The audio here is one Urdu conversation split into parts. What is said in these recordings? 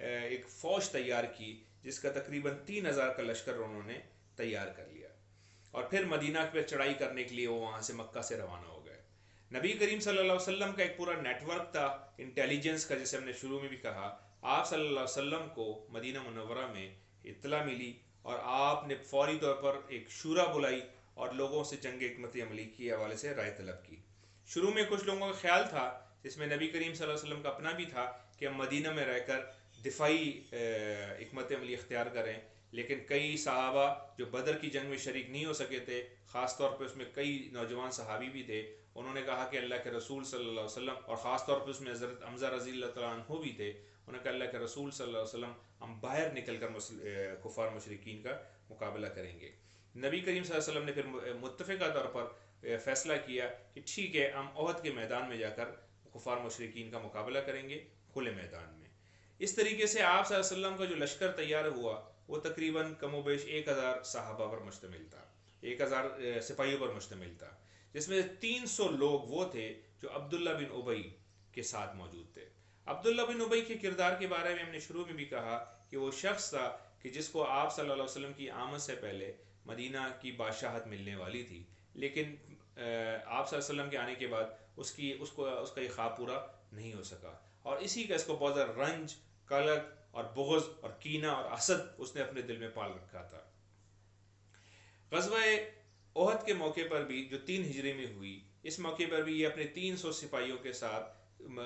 ایک فوج تیار کی جس کا تقریباً 3000 کا لشکر انہوں نے تیار کر لیا، اور پھر مدینہ پہ چڑھائی کرنے کے لیے وہ وہاں سے مکہ سے روانہ ہو گئے۔ نبی کریم صلی اللہ علیہ وسلم کا ایک پورا نیٹ ورک تھا انٹیلیجنس کا، جیسے ہم نے شروع میں بھی کہا۔ آپ صلی اللہ علیہ وسلم کو مدینہ منورہ میں اطلاع ملی اور آپ نے فوری طور پر ایک شورا بلائی اور لوگوں سے جنگ حکمت عملی کے حوالے سے رائے طلب کی۔ شروع میں کچھ لوگوں کا خیال تھا، جس میں نبی کریم صلی اللہ علیہ وسلم کا اپنا بھی تھا، کہ ہم مدینہ میں رہ کر دفاعی حکمت عملی اختیار کریں، لیکن کئی صحابہ جو بدر کی جنگ میں شریک نہیں ہو سکے تھے، خاص طور پہ اس میں کئی نوجوان صحابی بھی تھے، انہوں نے کہا کہ اللہ کے رسول صلی اللہ علیہ وسلم، اور خاص طور پہ اس میں حضرت حمزہ رضی اللہ تعالیٰ عنہ بھی تھے، انہوں نے کہا اللہ کے رسول صلی اللہ علیہ وسلم ہم باہر نکل کر کفار مشرکین کا مقابلہ کریں گے۔ نبی کریم صلی اللہ علیہ وسلم نے پھر متفقہ طور پر فیصلہ کیا کہ ٹھیک ہے، ہم احد کے میدان میں جا کر کفار مشرکین کا مقابلہ کریں گے کھلے میدان میں۔ اس طریقے سے آپ صلی اللہ علیہ وسلم کا جو لشکر تیار ہوا وہ تقریباً کم و بیش 1000 صحابہ پر مشتمل تھا، 1000 سپاہیوں پر مشتمل تھا، جس میں 300 لوگ وہ تھے جو عبداللہ بن ابی کے ساتھ موجود تھے۔ عبداللہ بن ابی کے کردار کے بارے میں ہم نے شروع میں بھی کہا کہ وہ شخص تھا کہ جس کو آپ صلی اللہ علیہ وسلم کی آمد سے پہلے مدینہ کی بادشاہت ملنے والی تھی، لیکن آپ صلی اللہ علیہ وسلم کے آنے کے بعد اس کا یہ خواب پورا نہیں ہو سکا، اور اسی کا اس کو بہت زیادہ رنج، کلک اور بغض اور کینہ اور حسد اس نے اپنے دل میں پال رکھا تھا۔ غزوہ احد کے موقع پر بھی جو 3 ہجری میں ہوئی، اس موقع پر بھی یہ اپنے 300 سپاہیوں کے ساتھ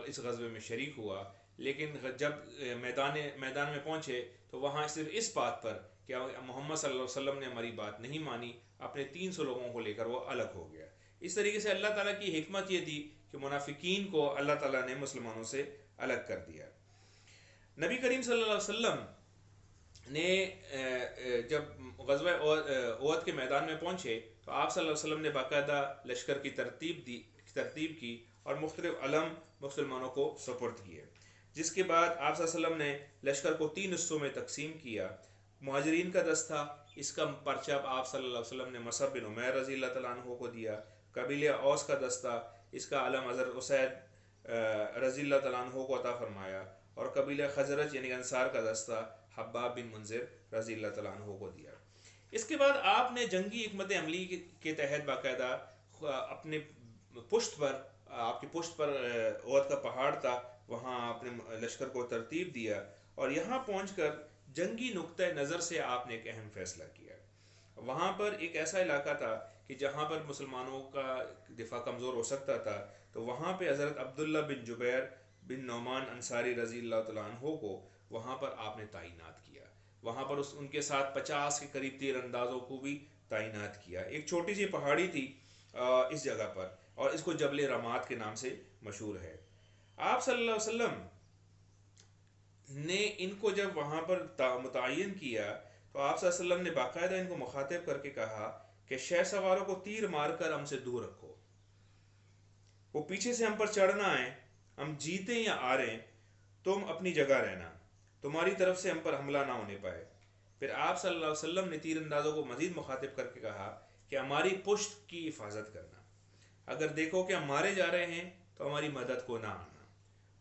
اس غزوے میں شریک ہوا، لیکن جب میدان میں پہنچے تو وہاں صرف اس بات پر کہ محمد صلی اللہ علیہ وسلم نے ہماری بات نہیں مانی، اپنے 300 لوگوں کو لے کر وہ الگ ہو گیا۔ اس طریقے سے اللہ تعالیٰ کی حکمت یہ تھی کہ منافقین کو اللہ تعالیٰ نے مسلمانوں سے الگ کر دیا۔ نبی کریم صلی اللہ علیہ وسلم نے جب غزوہ احد کے میدان میں پہنچے تو آپ صلی اللہ علیہ وسلم نے باقاعدہ لشکر کی ترتیب کی اور مختلف علم مسلمانوں کو سپرد کیے، جس کے بعد آپ صلی اللہ علیہ وسلم نے لشکر کو 3 حصوں میں تقسیم کیا۔ مہاجرین کا دستہ، اس کا پرچہ آپ صلی اللہ علیہ وسلم نے مصعب بن عمیر رضی اللہ تعالیٰ عنہ کو دیا۔ قبیلہ اوس کا دستہ، اس کا علم حضرت اسید رضی اللہ تعالیٰ عنہ کو عطا فرمایا، اور قبیلہ خزرج یعنی انصار کا دستہ حباب بن منذر رضی اللہ تعالیٰ عنہ کو دیا۔ اس کے بعد آپ نے جنگی حکمت عملی کے تحت باقاعدہ اپنے پشت پر، آپ کی پشت پر احد کا پہاڑ تھا، وہاں اپنے لشکر کو ترتیب دیا، اور یہاں پہنچ کر جنگی نقطہ نظر سے آپ نے ایک اہم فیصلہ کیا۔ وہاں پر ایک ایسا علاقہ تھا کہ جہاں پر مسلمانوں کا دفاع کمزور ہو سکتا تھا، تو وہاں پہ حضرت عبداللہ بن جبیر بن نعمان انصاری رضی اللہ تعالیٰ عنہ کو وہاں پر آپ نے تعینات کیا۔ وہاں پر ان کے ساتھ 50 کے قریب تیر اندازوں کو بھی تعینات کیا۔ ایک چھوٹی سی پہاڑی تھی اس جگہ پر، اور اس کو جبل رمات کے نام سے مشہور ہے۔ آپ صلی اللہ علیہ وسلم نے ان کو جب وہاں پر متعین کیا تو آپ صلی اللہ علیہ وسلم نے باقاعدہ ان کو مخاطب کر کے کہا کہ شہ سواروں کو تیر مار کر ہم سے دور رکھو، وہ پیچھے سے ہم پر چڑھنا آئے، ہم جیتے یا ہاریں، تم اپنی جگہ رہنا، تمہاری طرف سے ہم پر حملہ نہ ہونے پائے۔ پھر آپ صلی اللہ علیہ وسلم نے تیر اندازوں کو مزید مخاطب کر کے کہا کہ ہماری پشت کی حفاظت کرنا، اگر دیکھو کہ ہم مارے جا رہے ہیں تو ہماری مدد کو نہ آنا،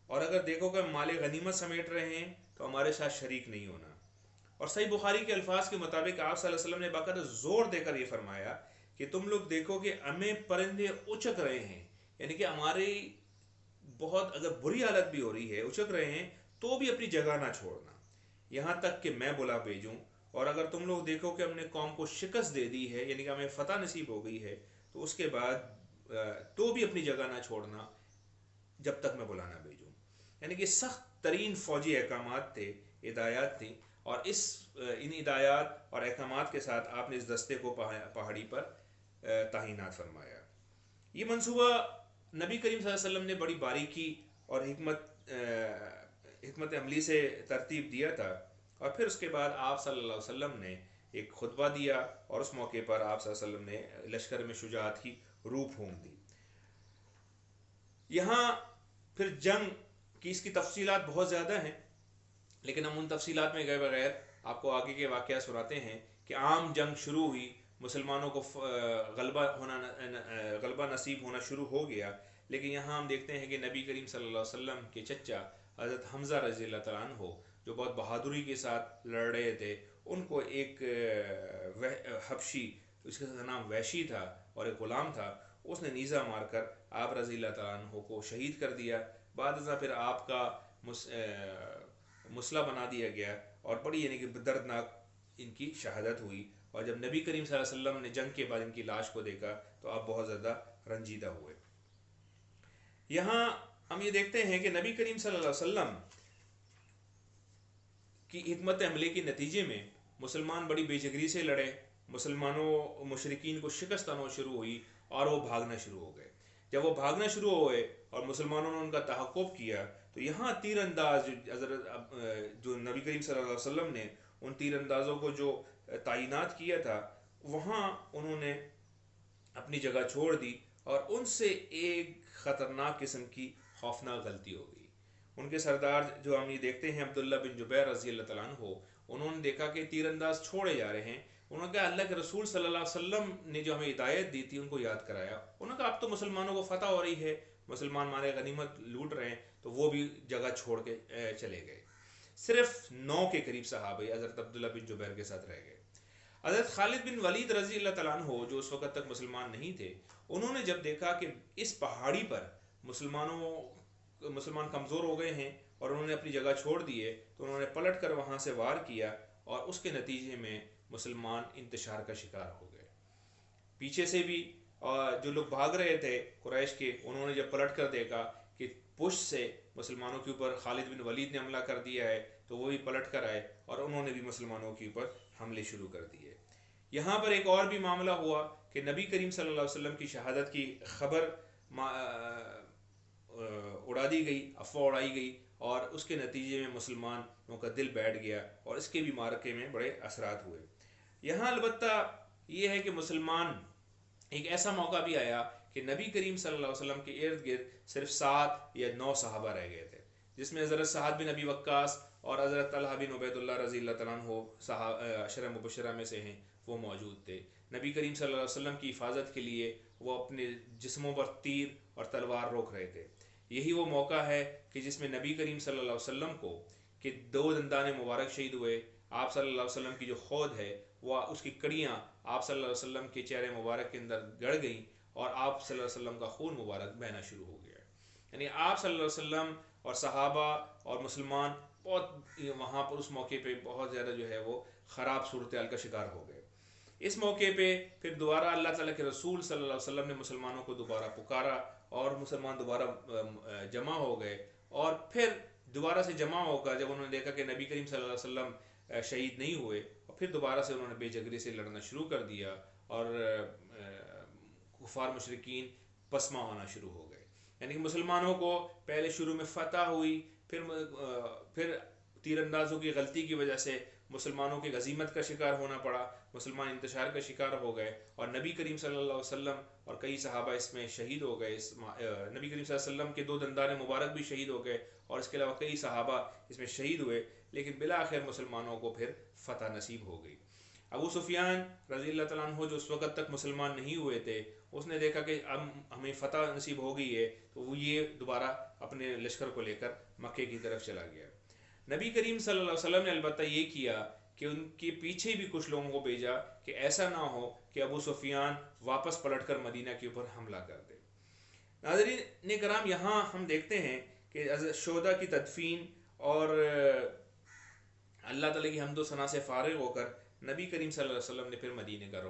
اور اگر دیکھو کہ ہم مال غنیمت سمیٹ رہے ہیں تو ہمارے ساتھ شریک نہیں ہونا۔ اور صحیح بخاری کے الفاظ کے مطابق آپ صلی اللہ علیہ وسلم نے باقاعدہ زور دے کر یہ فرمایا کہ تم لوگ دیکھو کہ ہمیں پرندے اچک رہے ہیں، یعنی کہ ہماری بہت اگر بری حالت بھی ہو رہی ہے، اچک رہے ہیں، تو بھی اپنی جگہ نہ چھوڑنا یہاں تک کہ میں بلا بھیجوں، اور اگر تم لوگ دیکھو کہ ہم نے قوم کو شکست دے دی ہے، یعنی کہ ہمیں فتح نصیب ہو گئی ہے، تو اس کے بعد تو بھی اپنی جگہ نہ چھوڑنا جب تک میں بلانا بھیجوں۔ یعنی کہ سخت ترین فوجی احکامات تھے، ہدایات تھیں، اور ان ہدایات اور احکامات کے ساتھ آپ نے اس دستے کو پہاڑی پر تعینات فرمایا۔ یہ منصوبہ نبی کریم صلی اللہ علیہ وسلم نے بڑی باریکی اور حکمت عملی سے ترتیب دیا تھا، اور پھر اس کے بعد آپ صلی اللہ علیہ وسلم نے ایک خطبہ دیا، اور اس موقع پر آپ صلی اللہ علیہ وسلم نے لشکر میں شجاعت کی روح پھونک دی۔ یہاں پھر جنگ کی اس کی تفصیلات بہت زیادہ ہیں، لیکن ہم ان تفصیلات میں گئے بغیر آپ کو آگے کے واقعات سناتے ہیں کہ عام جنگ شروع ہوئی، مسلمانوں کو غلبہ نصیب ہونا شروع ہو گیا، لیکن یہاں ہم دیکھتے ہیں کہ نبی کریم صلی اللہ علیہ وسلم کے چچا حضرت حمزہ رضی اللہ تعالیٰ عنہ جو بہت بہادری کے ساتھ لڑ رہے تھے، ان کو ایک حبشی، اس کا نام وحشی تھا اور ایک غلام تھا، اس نے نیزہ مار کر آپ رضی اللہ تعالیٰ عنہ کو شہید کر دیا۔ بعد ازاں پھر آپ کا مسئلہ بنا دیا گیا اور بڑی یعنی کہ دردناک ان کی شہادت ہوئی۔ اور جب نبی کریم صلی اللہ علیہ وسلم نے جنگ کے بعد ان کی لاش کو دیکھا تو آپ بہت زیادہ رنجیدہ ہوئے۔ یہاں ہم یہ دیکھتے ہیں کہ نبی کریم صلی اللہ علیہ وسلم کی حکمت عملی کے نتیجے میں مسلمان بڑی بے جگری سے لڑے، مسلمانوں مشرکین کو شکست آنا شروع ہوئی اور وہ بھاگنا شروع ہو گئے۔ جب وہ بھاگنا شروع ہوئے اور مسلمانوں نے ان کا تحقق کیا تو یہاں تیر انداز جو نبی کریم صلی اللہ علیہ وسلم نے ان تیر اندازوں کو جو تعینات کیا تھا، وہاں انہوں نے اپنی جگہ چھوڑ دی اور ان سے ایک خطرناک قسم کی خوفناک غلطی ہو گئی۔ ان کے سردار جو ہم یہ دیکھتے ہیں عبداللہ بن جبیر رضی اللہ تعالیٰ عنہ، انہوں نے دیکھا کہ تیر انداز چھوڑے جا رہے ہیں۔ انہوں نے کہا اللہ کے رسول صلی اللہ علیہ وسلم نے جو ہمیں ہدایت دی تھی ان کو یاد کرایا۔ انہوں نے کہا اب تو مسلمانوں کو فتح ہو رہی ہے، مسلمان ہمارے غنیمت لوٹ رہے ہیں، تو وہ بھی جگہ چھوڑ کے چلے گئے۔ صرف 9 کے قریب صحابہ حضرت عبداللہ بن جبیر کے ساتھ رہ گئے۔ حضرت خالد بن ولید رضی اللہ تعالیٰ عنہ جو اس وقت تک مسلمان نہیں تھے، انہوں نے جب دیکھا کہ اس پہاڑی پر مسلمان کمزور ہو گئے ہیں اور انہوں نے اپنی جگہ چھوڑ دی ہے، تو انہوں نے پلٹ کر وہاں سے وار کیا اور اس کے نتیجے میں مسلمان انتشار کا شکار ہو گئے۔ پیچھے سے بھی جو لوگ بھاگ رہے تھے قریش کے، انہوں نے جب پلٹ کر دیکھا کہ پشت سے مسلمانوں کے اوپر خالد بن ولید نے حملہ کر دیا ہے، تو وہ بھی پلٹ کر آئے اور انہوں نے بھی مسلمانوں کے اوپر حملے شروع کر دیے۔ یہاں پر ایک اور بھی معاملہ ہوا کہ نبی کریم صلی اللہ علیہ وسلم کی شہادت کی خبر اڑا دی گئی، افواہ اڑائی گئی اور اس کے نتیجے میں مسلمانوں کا دل بیٹھ گیا اور اس کے بھی مارکے میں بڑے اثرات ہوئے۔ یہاں البتہ یہ ہے کہ مسلمان ایک ایسا موقع بھی آیا کہ نبی کریم صلی اللہ علیہ وسلم کے ارد گرد صرف 7 یا 9 صحابہ رہ گئے تھے، جس میں حضرت سعد بن ابی وقاص اور حضرت طلحہ بن عبید اللہ رضی اللہ تعالیٰ عنہ عشرہ مبشرہ میں سے ہیں، وہ موجود تھے۔ نبی کریم صلی اللہ علیہ وسلم کی حفاظت کے لیے وہ اپنے جسموں پر تیر اور تلوار روک رہے تھے۔ یہی وہ موقع ہے کہ جس میں نبی کریم صلی اللہ علیہ وسلم کو کہ 2 دندان مبارک شہید ہوئے، آپ صلی اللہ علیہ وسلم کی جو خود ہے وہ اس کی کڑیاں آپ صلی اللہ علیہ وسلم کے چہرے مبارک کے اندر گڑ گئیں اور آپ صلی اللہ علیہ وسلم کا خون مبارک بہنا شروع ہو گیا۔ یعنی آپ صلی اللہ علیہ وسلم اور صحابہ اور مسلمان بہت وہاں پر اس موقع پہ بہت زیادہ جو ہے وہ خراب صورتحال کا شکار ہو گئے۔ اس موقع پہ پھر دوبارہ اللہ تعالیٰ کے رسول صلی اللہ علیہ وسلم نے مسلمانوں کو دوبارہ پکارا اور مسلمان دوبارہ جمع ہو گئے، اور پھر دوبارہ سے جمع ہو کر جب انہوں نے دیکھا کہ نبی کریم صلی اللہ علیہ وسلم شہید نہیں ہوئے، اور پھر دوبارہ سے انہوں نے بے جگری سے لڑنا شروع کر دیا اور کفار مشرکین پسماں ہونا شروع ہو گئے۔ یعنی کہ مسلمانوں کو پہلے شروع میں فتح ہوئی، پھر تیر اندازوں کی غلطی کی وجہ سے مسلمانوں کی غزیمت کا شکار ہونا پڑا، مسلمان انتشار کا شکار ہو گئے اور نبی کریم صلی اللہ علیہ وسلم اور کئی صحابہ اس میں شہید ہو گئے۔ نبی کریم صلی اللہ علیہ وسلم کے 2 دندان مبارک بھی شہید ہو گئے اور اس کے علاوہ کئی صحابہ اس میں شہید ہوئے، لیکن بالآخر مسلمانوں کو پھر فتح نصیب ہو گئی۔ ابو سفیان رضی اللہ تعالیٰ عنہ جو اس وقت تک مسلمان نہیں ہوئے تھے، اس نے دیکھا کہ اب ہمیں فتح نصیب ہو گئی ہے، تو وہ یہ دوبارہ اپنے لشکر کو لے کر مکے کی طرف چلا گیا۔ نبی کریم صلی اللہ علیہ وسلم نے البتہ یہ کیا کہ ان کے پیچھے بھی کچھ لوگوں کو بھیجا کہ ایسا نہ ہو کہ ابو سفیان واپس پلٹ کر مدینہ کے اوپر حملہ کر دے۔ ناظرین کرام، یہاں ہم دیکھتے ہیں کہ شہداء کی تدفین اور اللہ تعالیٰ کی حمد و ثنا سے فارغ ہو کر نبی کریم صلی اللہ علیہ وسلم نے پھر مدینہ کا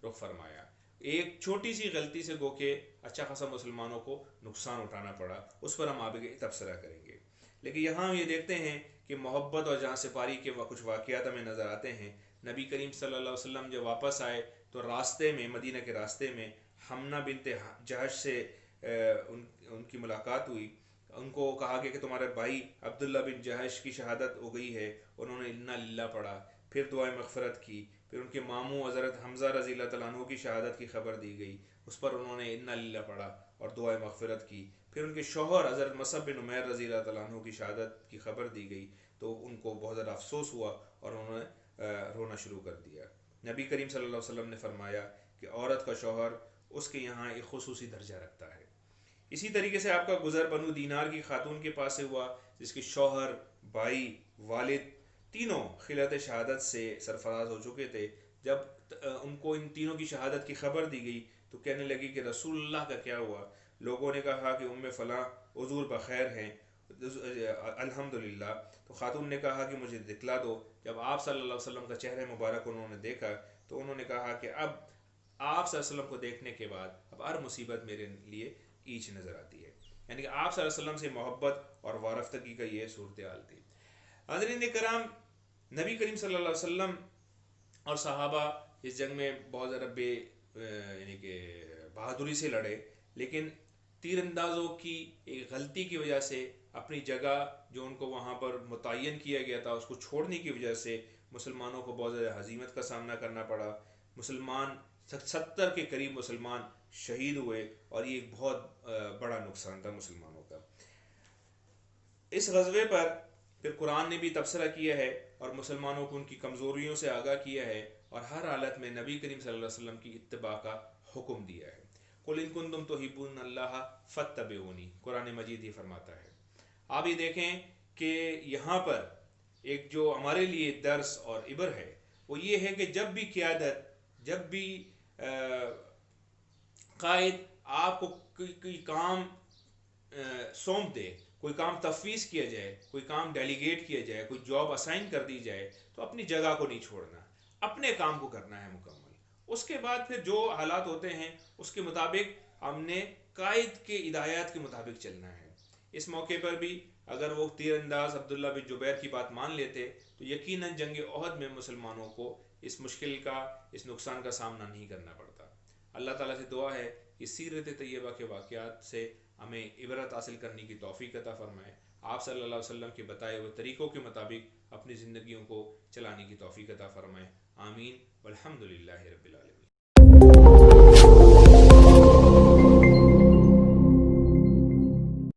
رخ فرمایا۔ ایک چھوٹی سی غلطی سے گو کہ اچھا خاصا مسلمانوں کو نقصان اٹھانا پڑا، اس پر ہم آگے تبصرہ کریں گے۔ لیکن یہاں ہم یہ دیکھتے ہیں کہ محبت اور جہاں سپاری کے کچھ واقعات ہمیں نظر آتے ہیں۔ نبی کریم صلی اللہ علیہ وسلم جب واپس آئے تو راستے میں، مدینہ کے راستے میں حمنہ بنت جہش سے ان کی ملاقات ہوئی۔ ان کو کہا گیا کہ تمہارے بھائی عبداللہ بن جہش کی شہادت ہو گئی ہے۔ انہوں نے انا للہ پڑھا، پھر دعائے مغفرت کی، پھر ان کے ماموں حضرت حمزہ رضی اللہ تعالیٰ عنہ کی شہادت کی خبر دی گئی، اس پر انہوں نے انا للہ پڑھا اور دعائے مغفرت کی۔ پھر ان کے شوہر حضرت مصعب بن عمیر رضی اللہ تعالیٰ عنہ کی شہادت کی خبر دی گئی تو ان کو بہت زیادہ افسوس ہوا اور انہوں نے رونا شروع کر دیا۔ نبی کریم صلی اللہ علیہ وسلم نے فرمایا کہ عورت کا شوہر اس کے یہاں ایک خصوصی درجہ رکھتا ہے۔ اسی طریقے سے آپ کا گزر بنو دینار کی خاتون کے پاس سے ہوا، جس کے شوہر، بھائی، والد تینوں خلعت شہادت سے سرفراز ہو چکے تھے۔ جب ان کو ان تینوں کی شہادت کی خبر دی گئی تو کہنے لگی کہ رسول اللہ کا کیا ہوا؟ لوگوں نے کہا کہ فلاں حضور بخیر ہیں، الحمدللہ۔ تو خاتون نے کہا کہ مجھے دکھلا دو۔ جب آپ صلی اللہ علیہ وسلم کا چہرہ مبارک انہوں نے دیکھا تو انہوں نے کہا کہ اب آپ صلی اللہ علیہ وسلم کو دیکھنے کے بعد اب ہر مصیبت میرے لیے ایچ نظر آتی ہے، یعنی کہ آپ صلی اللہ علیہ وسلم سے محبت اور وارفتگی کا یہ صورتحال تھی۔ حاضرین کرام، نبی کریم صلی اللہ علیہ وسلم اور صحابہ اس جنگ میں بہت زیادہ یعنی کہ بہادری سے لڑے، لیکن تیر اندازوں کی ایک غلطی کی وجہ سے اپنی جگہ جو ان کو وہاں پر متعین کیا گیا تھا اس کو چھوڑنے کی وجہ سے مسلمانوں کو بہت زیادہ ہزیمت کا سامنا کرنا پڑا۔ مسلمان 70 کے قریب مسلمان شہید ہوئے، اور یہ ایک بہت بڑا نقصان تھا مسلمانوں کا۔ اس غزوے پر پھر قرآن نے بھی تبصرہ کیا ہے اور مسلمانوں کو ان کی کمزوریوں سے آگاہ کیا ہے، اور ہر حالت میں نبی کریم صلی اللہ علیہ وسلم کی اتباع کا حکم دیا ہے۔ قُلْ إِن كُنتُمْ تُحِبُّونَ اللَّهَ فَاتَّبِعُونِی، قرآن مجید یہ فرماتا ہے۔ آپ یہ دیکھیں کہ یہاں پر ایک جو ہمارے لیے درس اور عبر ہے وہ یہ ہے کہ جب بھی قیادت، جب بھی قائد آپ کو کوئی کام سونپ دے، کوئی کام تفویض کیا جائے، کوئی کام ڈیلیگیٹ کیا جائے، کوئی جاب اسائن کر دی جائے، تو اپنی جگہ کو نہیں چھوڑنا، اپنے کام کو کرنا ہے مکمل۔ اس کے بعد پھر جو حالات ہوتے ہیں اس کے مطابق ہم نے قائد کے ہدایات کے مطابق چلنا ہے۔ اس موقع پر بھی اگر وہ تیر انداز عبداللہ بن جبیر کی بات مان لیتے تو یقیناً جنگ احد میں مسلمانوں کو اس مشکل کا، اس نقصان کا سامنا نہیں کرنا پڑتا۔ اللہ تعالیٰ سے دعا ہے کہ سیرت طیبہ کے واقعات سے ہمیں عبرت حاصل کرنے کی توفیق عطا فرمائے، آپ صلی اللہ علیہ وسلم کے بتائے ہوئے طریقوں کے مطابق اپنی زندگیوں کو چلانے کی توفیق عطا فرمائے۔ آمین والحمد للہ رب العالمین۔